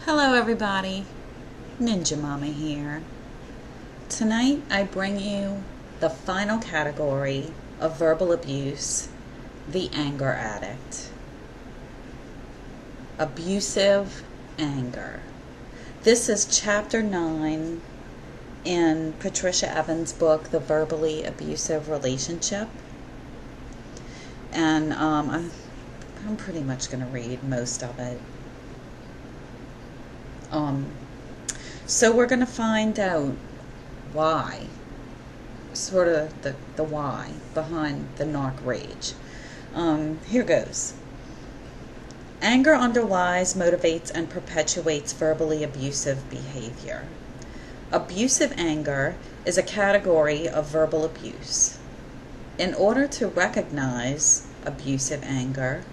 Hello everybody, Ninja Mama here. Tonight I bring you the final category of verbal abuse, the anger addict. Abusive anger. This is chapter 9 in Patricia Evans' book, The Verbally Abusive Relationship. And I'm pretty much going to read most of it. So we're going to find out why, sort of the why behind the narc rage. Here goes. Anger underlies, motivates, and perpetuates verbally abusive behavior. Abusive anger is a category of verbal abuse. In order to recognize abusive anger,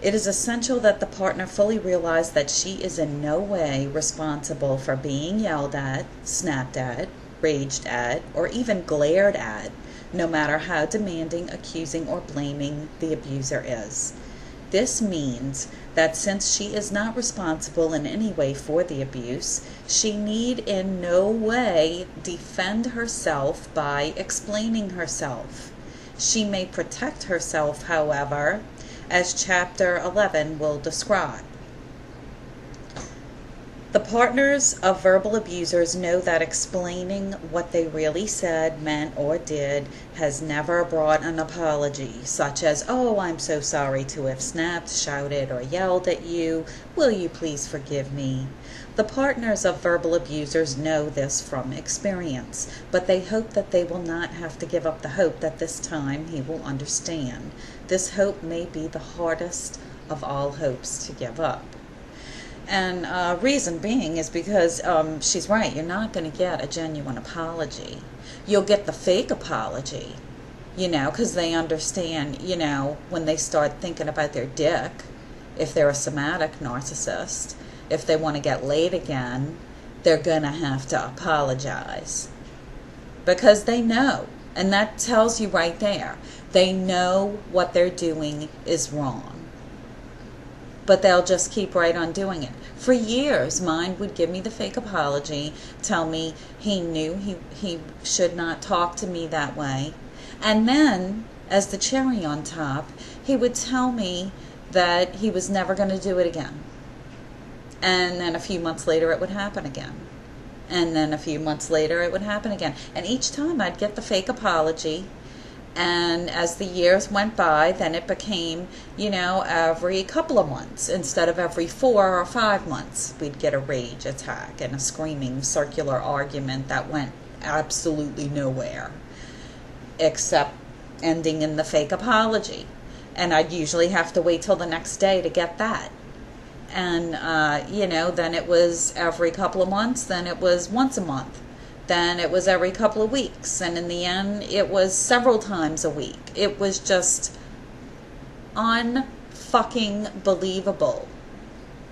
it is essential that the partner fully realize that she is in no way responsible for being yelled at, snapped at, raged at, or even glared at, no matter how demanding, accusing, or blaming the abuser is. This means that since she is not responsible in any way for the abuse, she need in no way defend herself by explaining herself. She may protect herself, however, as Chapter 11 will describe. The partners of verbal abusers know that explaining what they really said, meant, or did has never brought an apology, such as, "Oh, I'm so sorry to have snapped, shouted, or yelled at you. Will you please forgive me?" The partners of verbal abusers know this from experience, but they hope that they will not have to give up the hope that this time he will understand. This hope may be the hardest of all hopes to give up. And reason being is because she's right. You're not going to get a genuine apology. You'll get the fake apology, because they understand, when they start thinking about their dick, if they're a somatic narcissist, if they want to get laid again, they're going to have to apologize. Because they know. And that tells you right there. They know what they're doing is wrong. But they'll just keep right on doing it. For years, mine would give me the fake apology, tell me he knew he should not talk to me that way. And then, as the cherry on top, he would tell me that he was never going to do it again. And then a few months later, it would happen again. And then a few months later, it would happen again. And each time I'd get the fake apology. And as the years went by, then it became, every couple of months. Instead of every 4 or 5 months, we'd get a rage attack and a screaming circular argument that went absolutely nowhere, except ending in the fake apology. And I'd usually have to wait till the next day to get that. And, then it was every couple of months, then it was once a month. Then it was every couple of weeks, and in the end, it was several times a week. It was just unfucking believable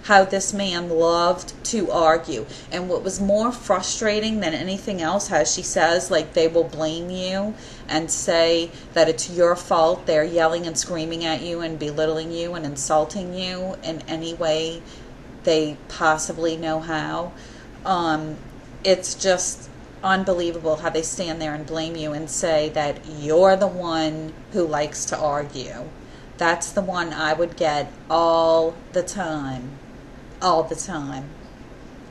how this man loved to argue. And what was more frustrating than anything else, how she says, they will blame you and say that it's your fault. They're yelling and screaming at you and belittling you and insulting you in any way they possibly know how. It's just unbelievable how they stand there and blame you and say that you're the one who likes to argue. That's the one I would get all the time. All the time.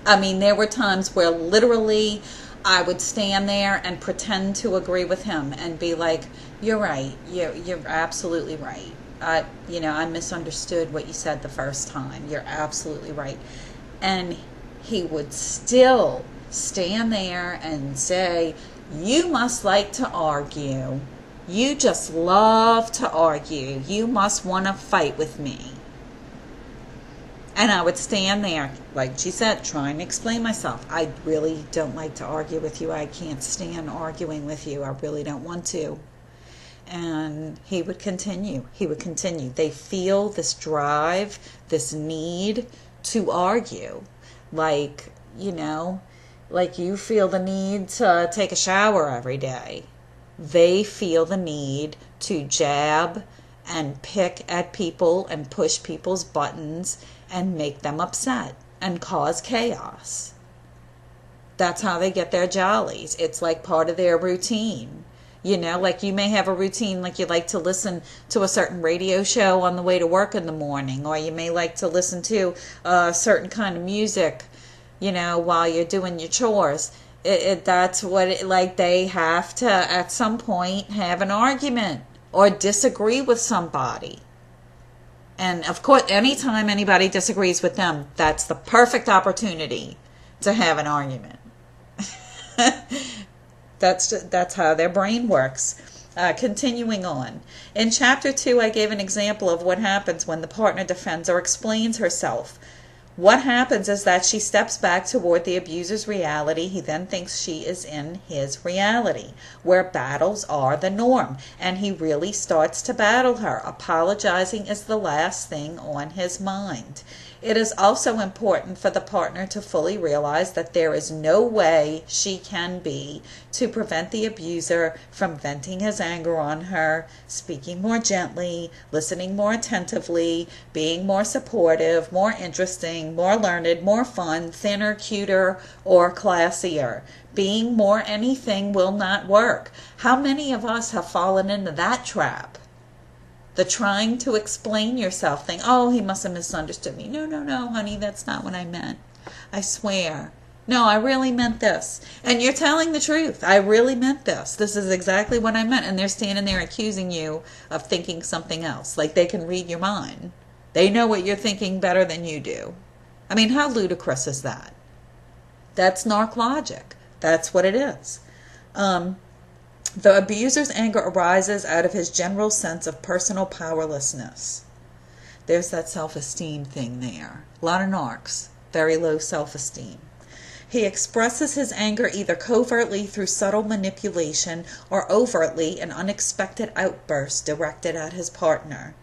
I mean, there were times where literally I would stand there and pretend to agree with him and be like, "You're right. You're absolutely right. I misunderstood what you said the first time. You're absolutely right." And he would still stand there and say, "You must like to argue. You just love to argue. You must want to fight with me." And I would stand there, like she said, trying to explain myself. "I really don't like to argue with you. I can't stand arguing with you. I really don't want to." And he would continue. They feel this drive, this need to argue. Like you feel the need to take a shower every day. They feel the need to jab and pick at people and push people's buttons and make them upset and cause chaos. That's how they get their jollies. It's like part of their routine. Like you may have a routine, like you like to listen to a certain radio show on the way to work in the morning, or you may like to listen to a certain kind of music, while you're doing your chores. That's what they have to, at some point, have an argument or disagree with somebody. And of course, anytime anybody disagrees with them, that's the perfect opportunity to have an argument. That's how their brain works. Continuing on. In Chapter 2, I gave an example of what happens when the partner defends or explains herself. What happens is that she steps back toward the abuser's reality. He then thinks she is in his reality, where battles are the norm, and he really starts to battle her. Apologizing is the last thing on his mind. It is also important for the partner to fully realize that there is no way she can be to prevent the abuser from venting his anger on her, speaking more gently, listening more attentively, being more supportive, more interesting, more learned, more fun, thinner, cuter, or classier. Being more anything will not work. How many of us have fallen into that trap? The trying to explain yourself thing. Oh, he must have misunderstood me. No, honey, that's not what I meant. I swear. No, I really meant this. And you're telling the truth. I really meant this. This is exactly what I meant. And they're standing there accusing you of thinking something else. Like they can read your mind. They know what you're thinking better than you do. I mean, how ludicrous is that? That's narc logic. That's what it is. The abuser's anger arises out of his general sense of personal powerlessness. There's that self-esteem thing there. A lot of narcs, very low self-esteem. He expresses his anger either covertly through subtle manipulation or overtly in unexpected outbursts directed at his partner.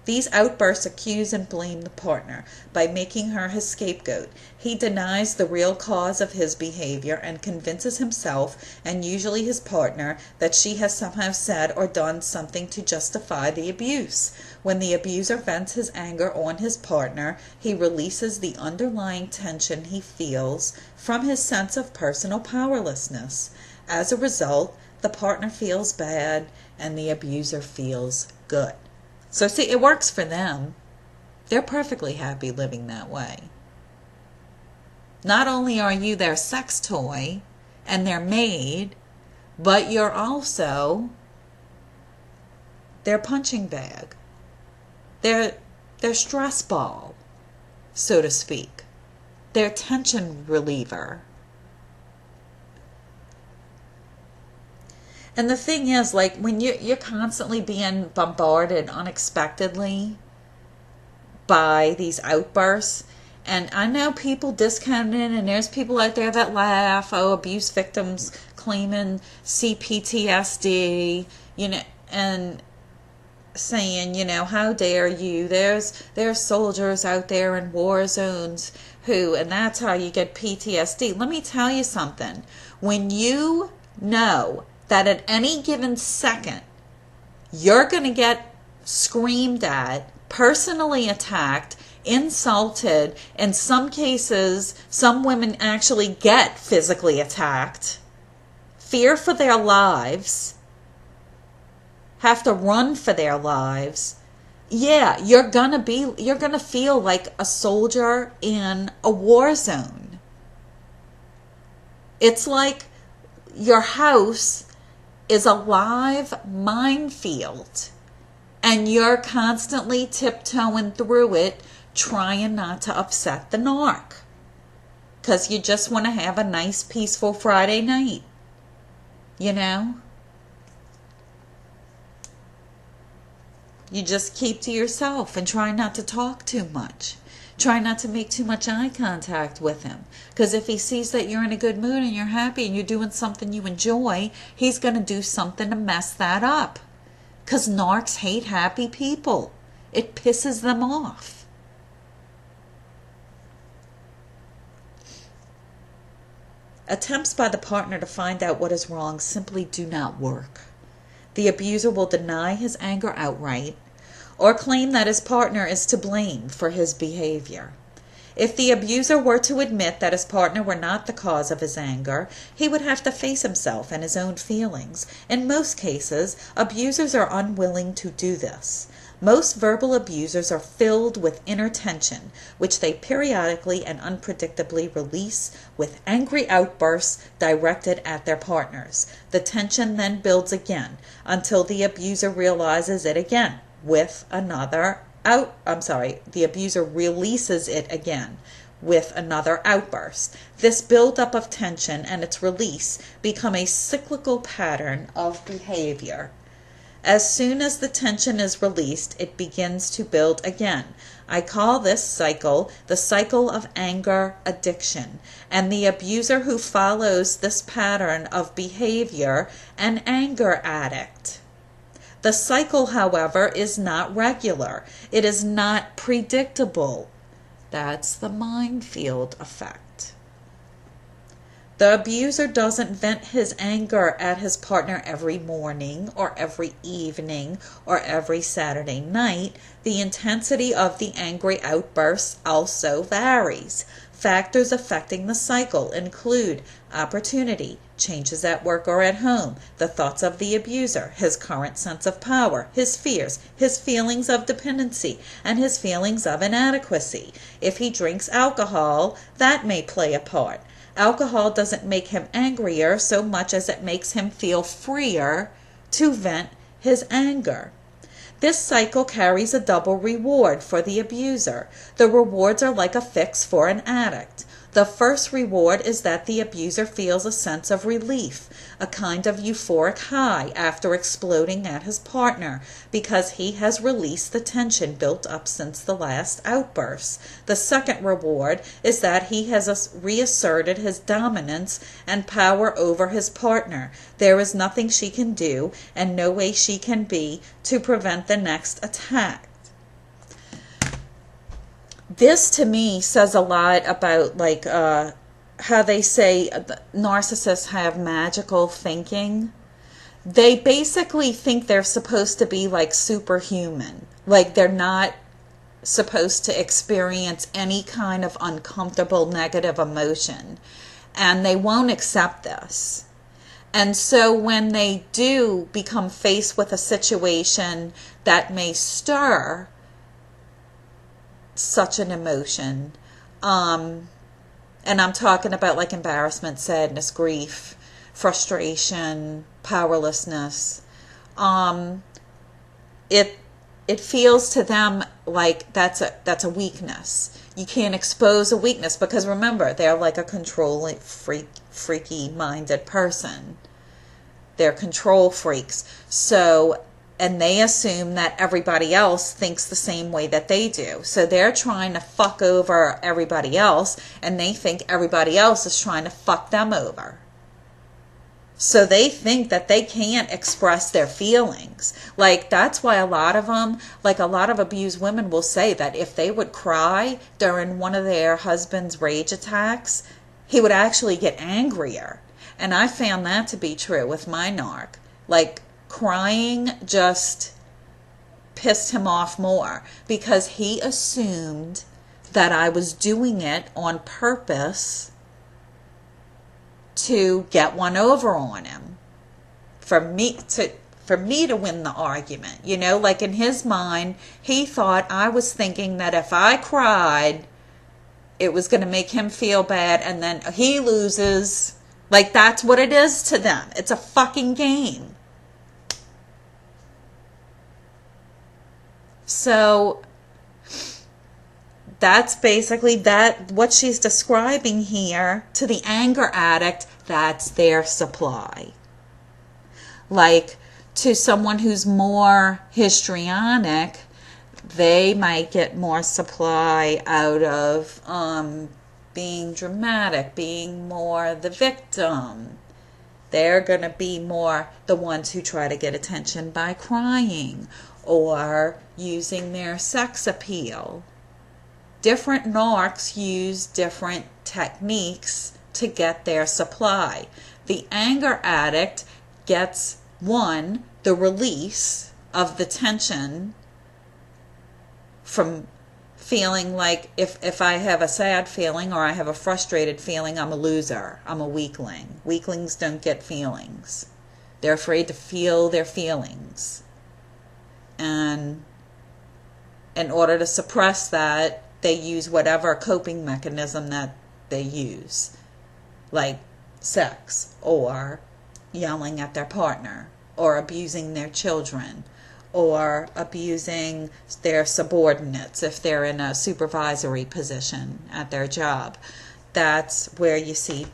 These outbursts accuse and blame the partner by making her his scapegoat. He denies the real cause of his behavior and convinces himself, and usually his partner, that she has somehow said or done something to justify the abuse. When the abuser vents his anger on his partner, he releases the underlying tension he feels from his sense of personal powerlessness. As a result, the partner feels bad and the abuser feels good. So see, it works for them. They're perfectly happy living that way. Not only are you their sex toy and their maid, but you're also their punching bag. Their stress ball, so to speak. Their tension reliever. And the thing is, like, when you're constantly being bombarded unexpectedly by these outbursts, and I know people discount it, and there's people out there that laugh, oh, abuse victims claiming CPTSD, and saying, how dare you, there's soldiers out there in war zones and that's how you get PTSD. Let me tell you something. When you know that at any given second you're going to get screamed at, personally attacked, insulted, in some cases some women actually get physically attacked, fear for their lives, have to run for their lives, yeah, you're going to feel like a soldier in a war zone. It's like your house is a live minefield, and you're constantly tiptoeing through it, trying not to upset the narc, because you just want to have a nice, peaceful Friday night, You just keep to yourself and try not to talk too much. Try not to make too much eye contact with him. Because if he sees that you're in a good mood and you're happy and you're doing something you enjoy, he's going to do something to mess that up. Because narcs hate happy people. It pisses them off. Attempts by the partner to find out what is wrong simply do not work. The abuser will deny his anger outright, or claim that his partner is to blame for his behavior. If the abuser were to admit that his partner were not the cause of his anger, he would have to face himself and his own feelings. In most cases, abusers are unwilling to do this. Most verbal abusers are filled with inner tension, which they periodically and unpredictably release with angry outbursts directed at their partners. The tension then builds again until the abuser realizes it again with another the abuser releases it again with another outburst. This buildup of tension and its release become a cyclical pattern of behavior. As soon as the tension is released, it begins to build again. I call this cycle the cycle of anger addiction, and the abuser who follows this pattern of behavior an anger addict. The cycle, however, is not regular. It is not predictable. That's the minefield effect. The abuser doesn't vent his anger at his partner every morning or every evening or every Saturday night. The intensity of the angry outbursts also varies. Factors affecting the cycle include opportunity, changes at work or at home, the thoughts of the abuser, his current sense of power, his fears, his feelings of dependency, and his feelings of inadequacy. If he drinks alcohol, that may play a part. Alcohol doesn't make him angrier so much as it makes him feel freer to vent his anger. This cycle carries a double reward for the abuser. The rewards are like a fix for an addict. The first reward is that the abuser feels a sense of relief, a kind of euphoric high after exploding at his partner, because he has released the tension built up since the last outburst. The second reward is that he has reasserted his dominance and power over his partner. There is nothing she can do, and no way she can be, to prevent the next attack. This to me says a lot about how they say narcissists have magical thinking. They basically think they're supposed to be like superhuman. Like they're not supposed to experience any kind of uncomfortable negative emotion. And they won't accept this. And so when they do become faced with a situation that may stir such an emotion, and I'm talking about like embarrassment, sadness, grief, frustration, powerlessness, it feels to them like that's a weakness. You can't expose a weakness because remember, they're like a controlling freaky minded person. They're control freaks. So, and they assume that everybody else thinks the same way that they do. So they're trying to fuck over everybody else, and they think everybody else is trying to fuck them over. So they think that they can't express their feelings. Like, that's why a lot of them, like a lot of abused women will say that if they would cry during one of their husband's rage attacks, he would actually get angrier. And I found that to be true with my narc. Like, crying just pissed him off more because he assumed that I was doing it on purpose to get one over on him, for me to win the argument. You know, like in his mind, he thought I was thinking that if I cried, it was going to make him feel bad and then he loses. Like, that's what it is to them. It's a fucking game. So that's basically that, what she's describing here to the anger addict, that's their supply. Like to someone who's more histrionic, they might get more supply out of being dramatic, being more the victim. They're going to be more the ones who try to get attention by crying or using their sex appeal. Different narcs use different techniques to get their supply. The anger addict gets, one, the release of the tension from feeling like if I have a sad feeling or I have a frustrated feeling, I'm a loser. I'm a weakling. Weaklings don't get feelings. They're afraid to feel their feelings. And in order to suppress that, they use whatever coping mechanism that they use, like sex or yelling at their partner or abusing their children or abusing their subordinates if they're in a supervisory position at their job. That's where you see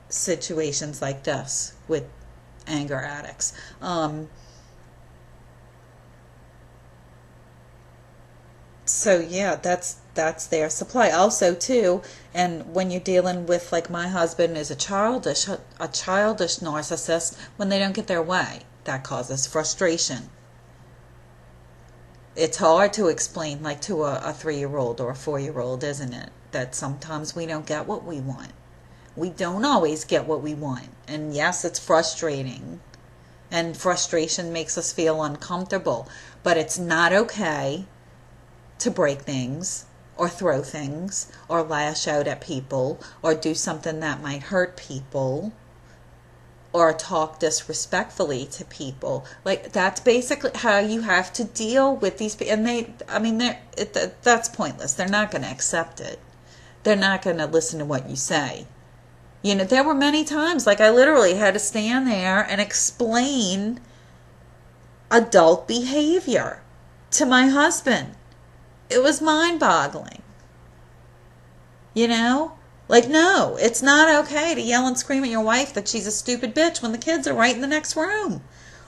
situations like this with anger addicts. So yeah, that's their supply. Also too, and when you're dealing with, like, my husband is a childish narcissist, when they don't get their way, that causes frustration. It's hard to explain, like, to a 3-year-old or a 4-year-old, isn't it? That sometimes we don't get what we want. We don't always get what we want. And yes, it's frustrating. And frustration makes us feel uncomfortable. But it's not okay to break things or throw things or lash out at people or do something that might hurt people or talk disrespectfully to people. Like, that's basically how you have to deal with these people. And that's pointless. They're not going to accept it. They're not going to listen to what you say. You know, there were many times, like, I literally had to stand there and explain adult behavior to my husband. It was mind-boggling. You know? Like, no, it's not okay to yell and scream at your wife that she's a stupid bitch when the kids are right in the next room.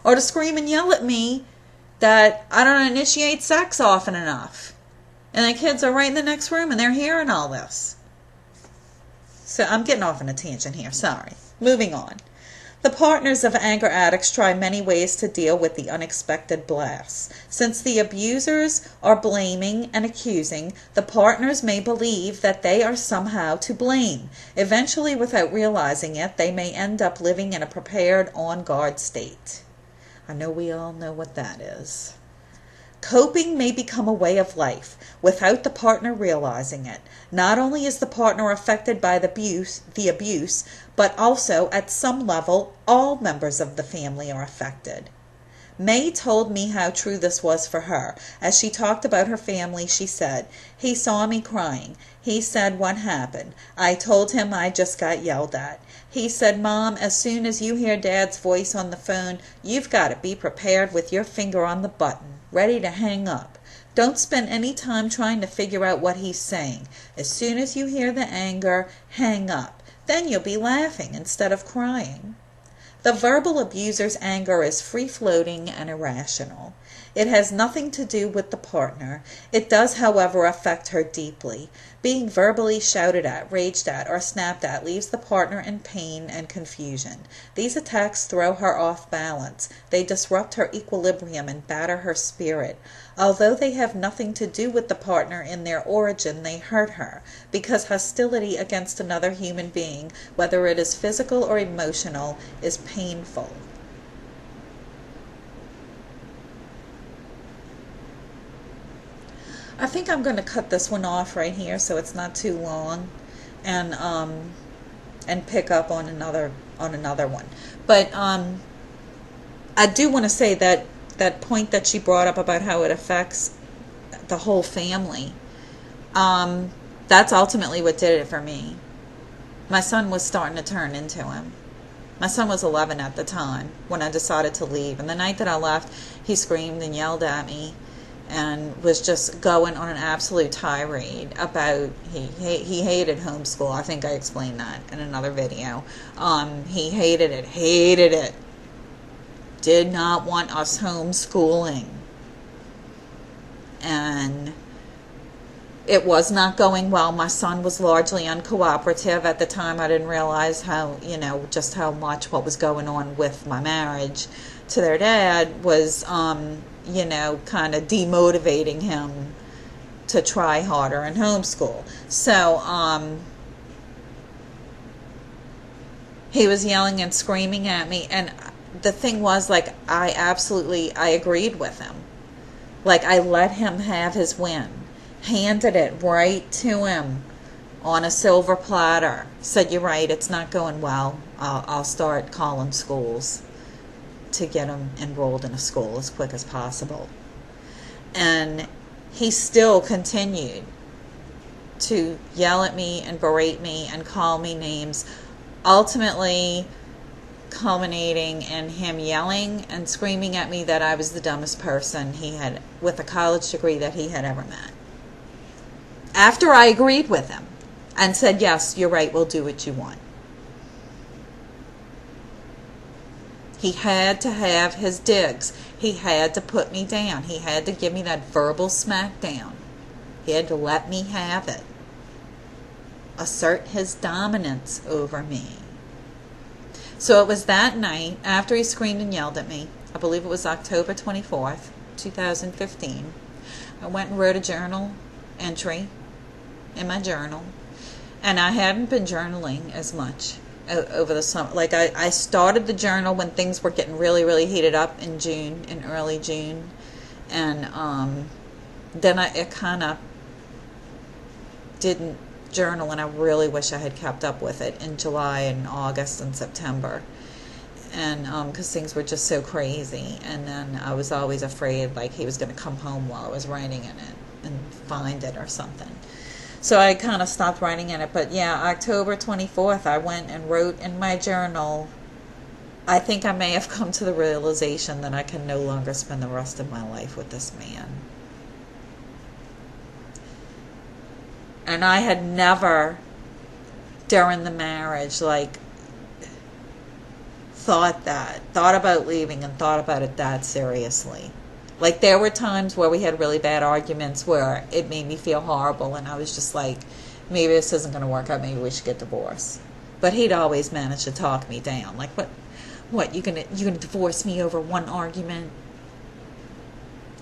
Or to scream and yell at me that I don't initiate sex often enough. And the kids are right in the next room and they're hearing all this. So I'm getting off on a tangent here, sorry. Moving on. The partners of anger addicts try many ways to deal with the unexpected blasts. Since the abusers are blaming and accusing, the partners may believe that they are somehow to blame. Eventually, without realizing it, they may end up living in a prepared, on-guard state. I know we all know what that is. Coping may become a way of life without the partner realizing it. Not only is the partner affected by the abuse, but also at some level all members of the family are affected. May told me how true this was for her. As she talked about her family, she said, "He saw me crying. He said, 'What happened?' I told him I just got yelled at. He said, 'Mom, as soon as you hear Dad's voice on the phone, you've got to be prepared with your finger on the button, ready to hang up. Don't spend any time trying to figure out what he's saying. As soon as you hear the anger, hang up. Then you'll be laughing instead of crying.'" The verbal abuser's anger is free-floating and irrational. It has nothing to do with the partner. It does, however, affect her deeply. Being verbally shouted at, raged at, or snapped at leaves the partner in pain and confusion. These attacks throw her off balance. They disrupt her equilibrium and batter her spirit. Although they have nothing to do with the partner in their origin, they hurt her, because hostility against another human being, whether it is physical or emotional, is painful. I think I'm going to cut this one off right here so it's not too long, and pick up on another one. But I do want to say that point that she brought up about how it affects the whole family. That's ultimately what did it for me. My son was starting to turn into him. My son was 11 at the time when I decided to leave, and the night that I left, he screamed and yelled at me and was just going on an absolute tirade about he hated homeschool. I think I explained that in another video. He hated it. Did not want us homeschooling. And it was not going well. My son was largely uncooperative. At the time, I didn't realize how, just how much what was going on with my marriage to their dad was, kind of demotivating him to try harder and homeschool. So, he was yelling and screaming at me, and the thing was, like, I agreed with him. Like, I let him have his win. Handed it right to him on a silver platter. Said, you're right, it's not going well. I'll start calling schools to get him enrolled in a school as quick as possible. And he still continued to yell at me and berate me and call me names, ultimately culminating in him yelling and screaming at me that I was the dumbest person he had, with a college degree, that he had ever met. After I agreed with him and said, yes, you're right, we'll do what you want. He had to have his digs. He had to put me down. He had to give me that verbal smackdown. He had to let me have it. Assert his dominance over me. So it was that night, after he screamed and yelled at me, I believe it was October 24th, 2015, I went and wrote a journal entry in my journal. And I hadn't been journaling as much over the summer. Like, I started the journal when things were getting really, really heated up in June, in early June. And then it kind of didn't journal, and I really wish I had kept up with it in July and August and September, and because things were just so crazy. And then I was always afraid, like, he was going to come home while I was writing in it and find it or something. So I kind of stopped writing in it. But yeah, October 24th, I went and wrote in my journal. I think I may have come to the realization that I can no longer spend the rest of my life with this man. And I had never, during the marriage, like, thought about leaving and thought about it that seriously. Like, there were times where we had really bad arguments where it made me feel horrible, and I was just like, maybe this isn't going to work out, maybe we should get divorced. But he'd always manage to talk me down. Like, what, you gonna divorce me over one argument?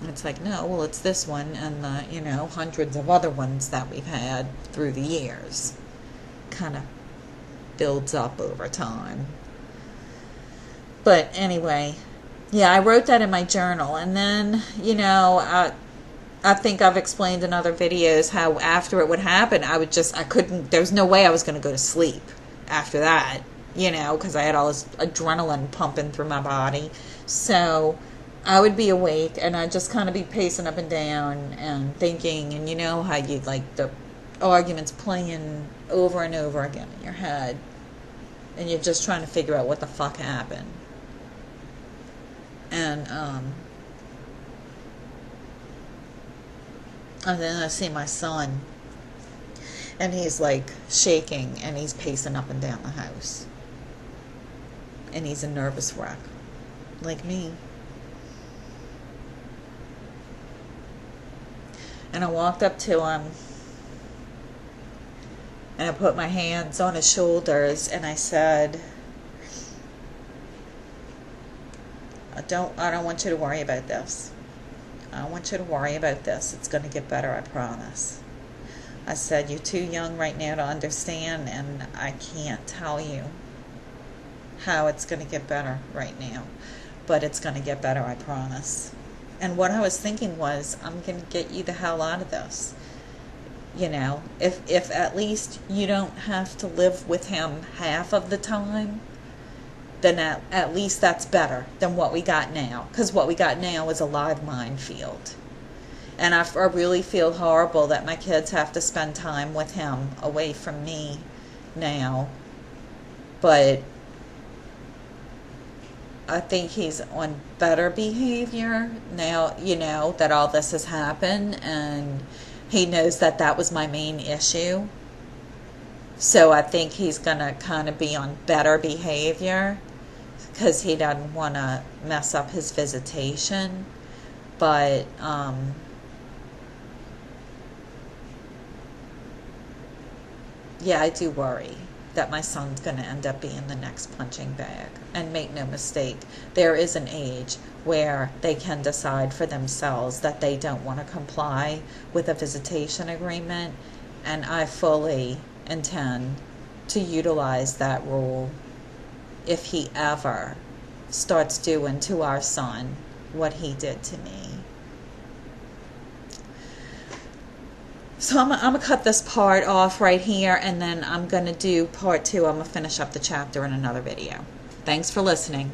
And it's like, no, well, it's this one and the, hundreds of other ones that we've had through the years. Kind of builds up over time. But anyway, yeah, I wrote that in my journal. And then, I think I've explained in other videos how after it would happen, there was no way I was going to go to sleep after that, because I had all this adrenaline pumping through my body. So I would be awake, and I'd just kind of be pacing up and down and thinking, and how you'd like the arguments playing over and over again in your head, and you're just trying to figure out what the fuck happened. And then I see my son, and he's like shaking, and he's pacing up and down the house, and he's a nervous wreck, like me. And I walked up to him, and I put my hands on his shoulders, and I said, I don't want you to worry about this. I don't want you to worry about this. It's going to get better, I promise. I said, you're too young right now to understand, and I can't tell you how it's going to get better right now. But it's going to get better, I promise. And what I was thinking was, I'm going to get you the hell out of this. If at least you don't have to live with him half of the time, then at least that's better than what we got now. Because what we got now is a live minefield. And I really feel horrible that my kids have to spend time with him away from me now. But I think he's on better behavior now, that all this has happened, and he knows that was my main issue. So I think he's going to kind of be on better behavior because he doesn't want to mess up his visitation. But yeah, I do worry that my son's going to end up being the next punching bag. And make no mistake, there is an age where they can decide for themselves that they don't want to comply with a visitation agreement, and I fully intend to utilize that rule if he ever starts doing to our son what he did to me. So I'm going to cut this part off right here, and then I'm going to do part 2. I'm going to finish up the chapter in another video. Thanks for listening.